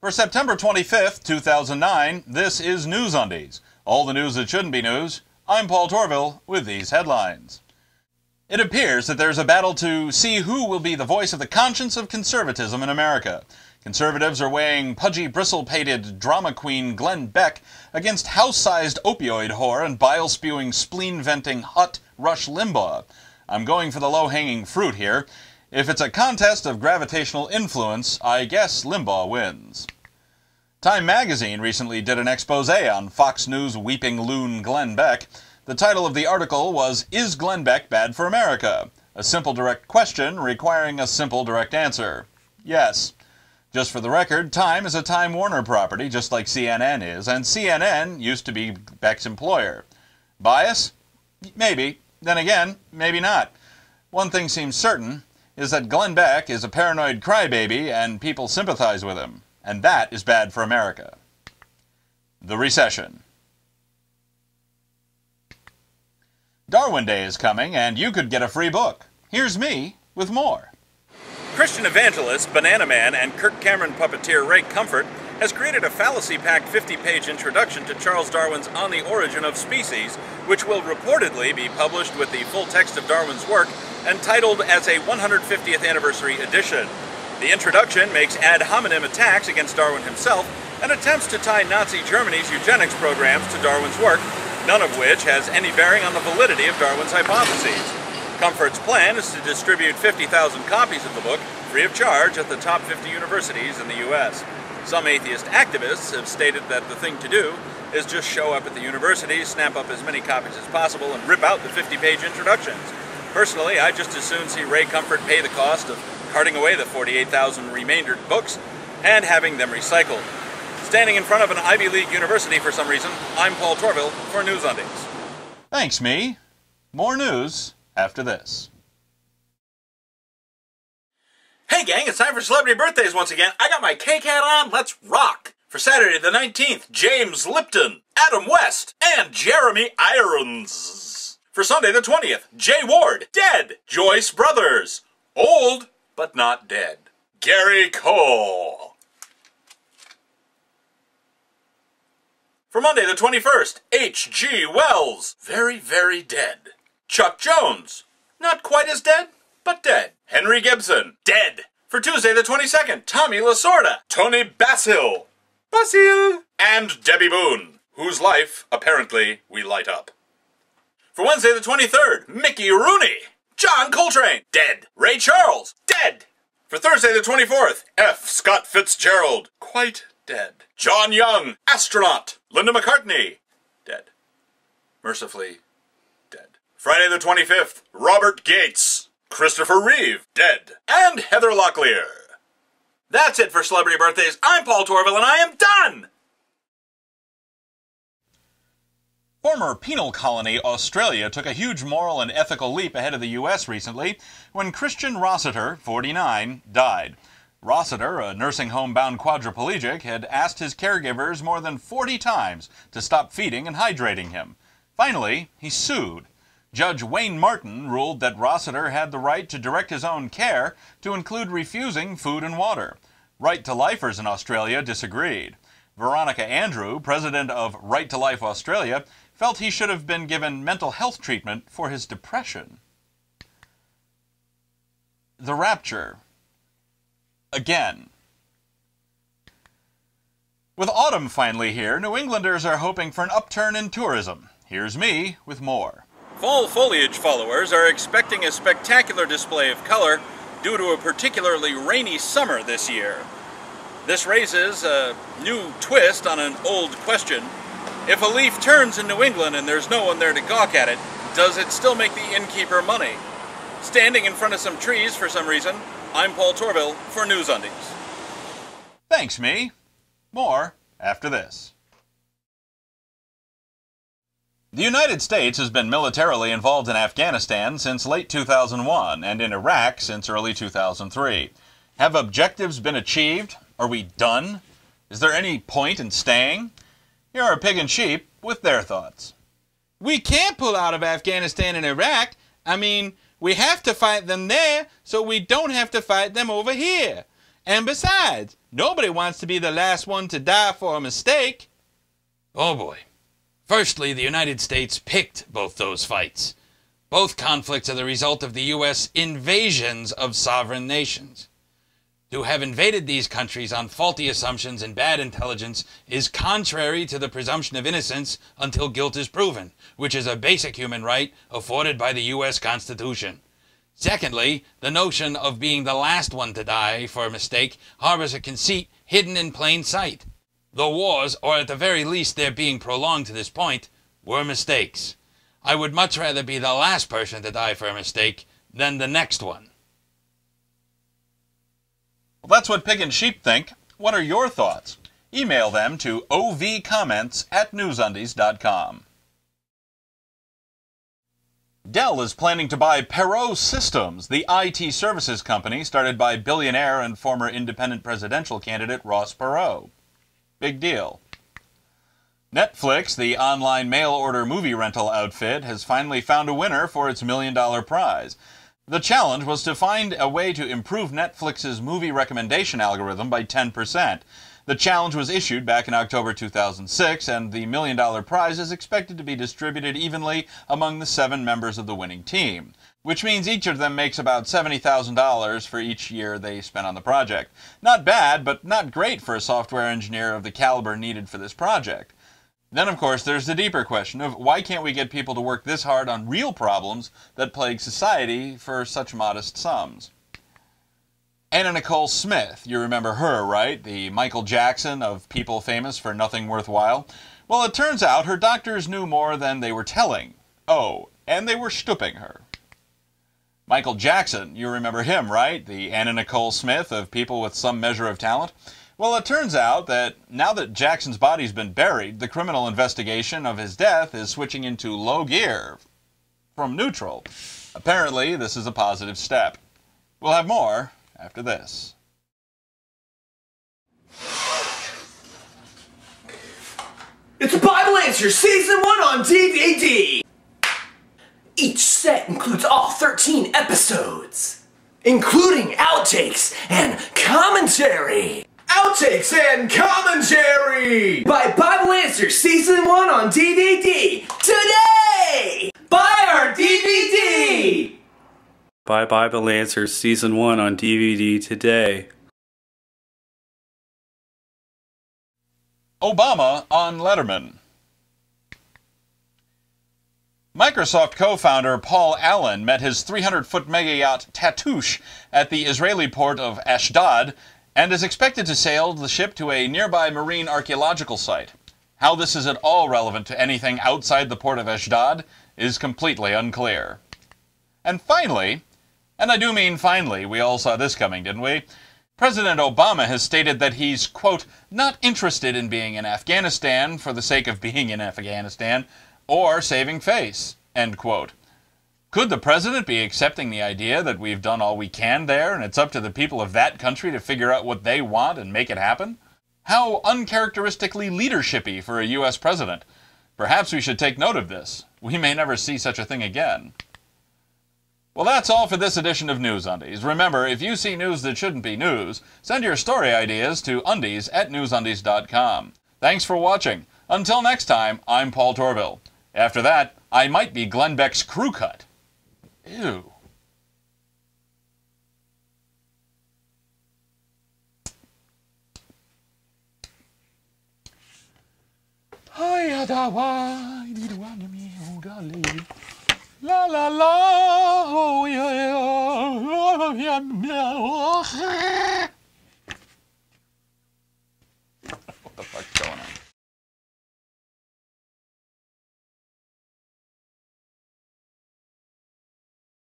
For September 25th, 2009, this is News Undies. All the news that shouldn't be news. I'm Paul Torvill with these headlines. It appears that there's a battle to see who will be the voice of the conscience of conservatism in America. Conservatives are weighing pudgy, bristle-pated drama queen Glenn Beck against house-sized opioid whore and bile-spewing, spleen-venting hut Rush Limbaugh. I'm going for the low-hanging fruit here. If it's a contest of gravitational influence, I guess Limbaugh wins. Time magazine recently did an expose on Fox News' weeping loon Glenn Beck. The title of the article was, "Is Glenn Beck Bad for America?" A simple direct question requiring a simple direct answer. Yes. Just for the record, Time is a Time Warner property, just like CNN is, and CNN used to be Beck's employer. Bias? Maybe. Then again, maybe not. One thing seems certain, is that Glenn Beck is a paranoid crybaby and people sympathize with him. And that is bad for America. The recession. Darwin Day is coming, and you could get a free book. Here's me with more. Christian evangelist, Banana Man, and Kirk Cameron puppeteer Ray Comfort has created a fallacy-packed 50-page introduction to Charles Darwin's On the Origin of Species, which will reportedly be published with the full text of Darwin's work and titled as a 150th anniversary edition. The introduction makes ad hominem attacks against Darwin himself and attempts to tie Nazi Germany's eugenics programs to Darwin's work, none of which has any bearing on the validity of Darwin's hypotheses. Comfort's plan is to distribute 50,000 copies of the book free of charge at the top 50 universities in the U.S. Some atheist activists have stated that the thing to do is just show up at the universities, snap up as many copies as possible, and rip out the 50-page introductions. Personally, I'd just as soon see Ray Comfort pay the cost of carting away the 48,000 remaindered books and having them recycled. Standing in front of an Ivy League university for some reason, I'm Paul Torvill for News Undies. Thanks, me. More news after this. Hey gang, it's time for celebrity birthdays once again. I got my cake hat on, let's rock! For Saturday the 19th, James Lipton, Adam West, and Jeremy Irons. For Sunday the 20th, Jay Ward, dead. Joyce Brothers, old but not dead. Gary Cole. For Monday the 21st, H.G. Wells, very, very dead. Chuck Jones, not quite as dead, but dead. Henry Gibson, dead. For Tuesday the 22nd, Tommy Lasorda, Tony Basil, and Debbie Boone, whose life, apparently, we light up. For Wednesday the 23rd, Mickey Rooney, John Coltrane, dead. Ray Charles, dead. For Thursday the 24th, F. Scott Fitzgerald, quite dead. John Young, astronaut. Linda McCartney, dead. Mercifully, dead. Friday the 25th, Robert Gates, Christopher Reeve, dead. And Heather Locklear. That's it for celebrity birthdays. I'm Paul Torvill, and I am done! Former penal colony Australia took a huge moral and ethical leap ahead of the U.S. recently when Christian Rossiter, 49, died. Rossiter, a nursing home-bound quadriplegic, had asked his caregivers more than 40 times to stop feeding and hydrating him. Finally, he sued. Judge Wayne Martin ruled that Rossiter had the right to direct his own care to include refusing food and water. Right to Lifers in Australia disagreed. Veronica Andrew, president of Right to Life Australia, felt he should have been given mental health treatment for his depression. The Rapture. Again. With autumn finally here, New Englanders are hoping for an upturn in tourism. Here's me with more. Fall foliage followers are expecting a spectacular display of color due to a particularly rainy summer this year. This raises a new twist on an old question. If a leaf turns in New England and there's no one there to gawk at it, does it still make the innkeeper money? Standing in front of some trees for some reason, I'm Paul Torvill for News Undies. Thanks, me. More after this. The United States has been militarily involved in Afghanistan since late 2001 and in Iraq since early 2003. Have objectives been achieved? Are we done? Is there any point in staying? Here are Pig and Sheep with their thoughts. We can't pull out of Afghanistan and Iraq. I mean, we have to fight them there so we don't have to fight them over here. And besides, nobody wants to be the last one to die for a mistake. Oh boy. Firstly, the United States picked both those fights. Both conflicts are the result of the U.S. invasions of sovereign nations. To have invaded these countries on faulty assumptions and bad intelligence is contrary to the presumption of innocence until guilt is proven, which is a basic human right afforded by the U.S. Constitution. Secondly, the notion of being the last one to die for a mistake harbors a conceit hidden in plain sight. The wars, or at the very least their being prolonged to this point, were mistakes. I would much rather be the last person to die for a mistake than the next one. Well, that's what Pig and Sheep think. What are your thoughts? Email them to ovcomments@newsundies.com. Dell is planning to buy Perot Systems, the IT services company started by billionaire and former independent presidential candidate Ross Perot. Big deal. Netflix, the online mail-order movie rental outfit, has finally found a winner for its $1 million prize. The challenge was to find a way to improve Netflix's movie recommendation algorithm by 10%. The challenge was issued back in October 2006, and the $1 million prize is expected to be distributed evenly among the 7 members of the winning team, which means each of them makes about $70,000 for each year they spent on the project. Not bad, but not great for a software engineer of the caliber needed for this project. Then, of course, there's the deeper question of why can't we get people to work this hard on real problems that plague society for such modest sums? Nicole Smith, you remember her, right? The Michael Jackson of people famous for nothing worthwhile. Well, it turns out her doctors knew more than they were telling. Oh, and they were stooping her. Michael Jackson, you remember him, right? The Nicole Smith of people with some measure of talent. Well, it turns out that now that Jackson's body's been buried, the criminal investigation of his death is switching into low gear from neutral. Apparently, this is a positive step. We'll have more after this. It's Bible Answers Season 1 on DVD! Each set includes all 13 episodes, including outtakes and commentary. Outtakes and commentary! Buy Bible Answers Season 1 on DVD today! Buy our DVD! Buy Bible Answers Season 1 on DVD today. Obama on Letterman. Microsoft co-founder Paul Allen met his 300-foot mega-yacht Tatoosh at the Israeli port of Ashdod and is expected to sail the ship to a nearby marine archaeological site. How this is at all relevant to anything outside the port of Ashdod is completely unclear. And finally, and I do mean finally, we all saw this coming, didn't we? President Obama has stated that he's, quote, not interested in being in Afghanistan for the sake of being in Afghanistan or saving face, end quote. Could the president be accepting the idea that we've done all we can there and it's up to the people of that country to figure out what they want and make it happen? How uncharacteristically leadershipy for a U.S. president. Perhaps we should take note of this. We may never see such a thing again. Well, that's all for this edition of News Undies. Remember, if you see news that shouldn't be news, send your story ideas to undies@newsundies.com. Thanks for watching. Until next time, I'm Paul Torvill. After that, I might be Glenn Beck's crew cut. Ew. La la la, oh yeah,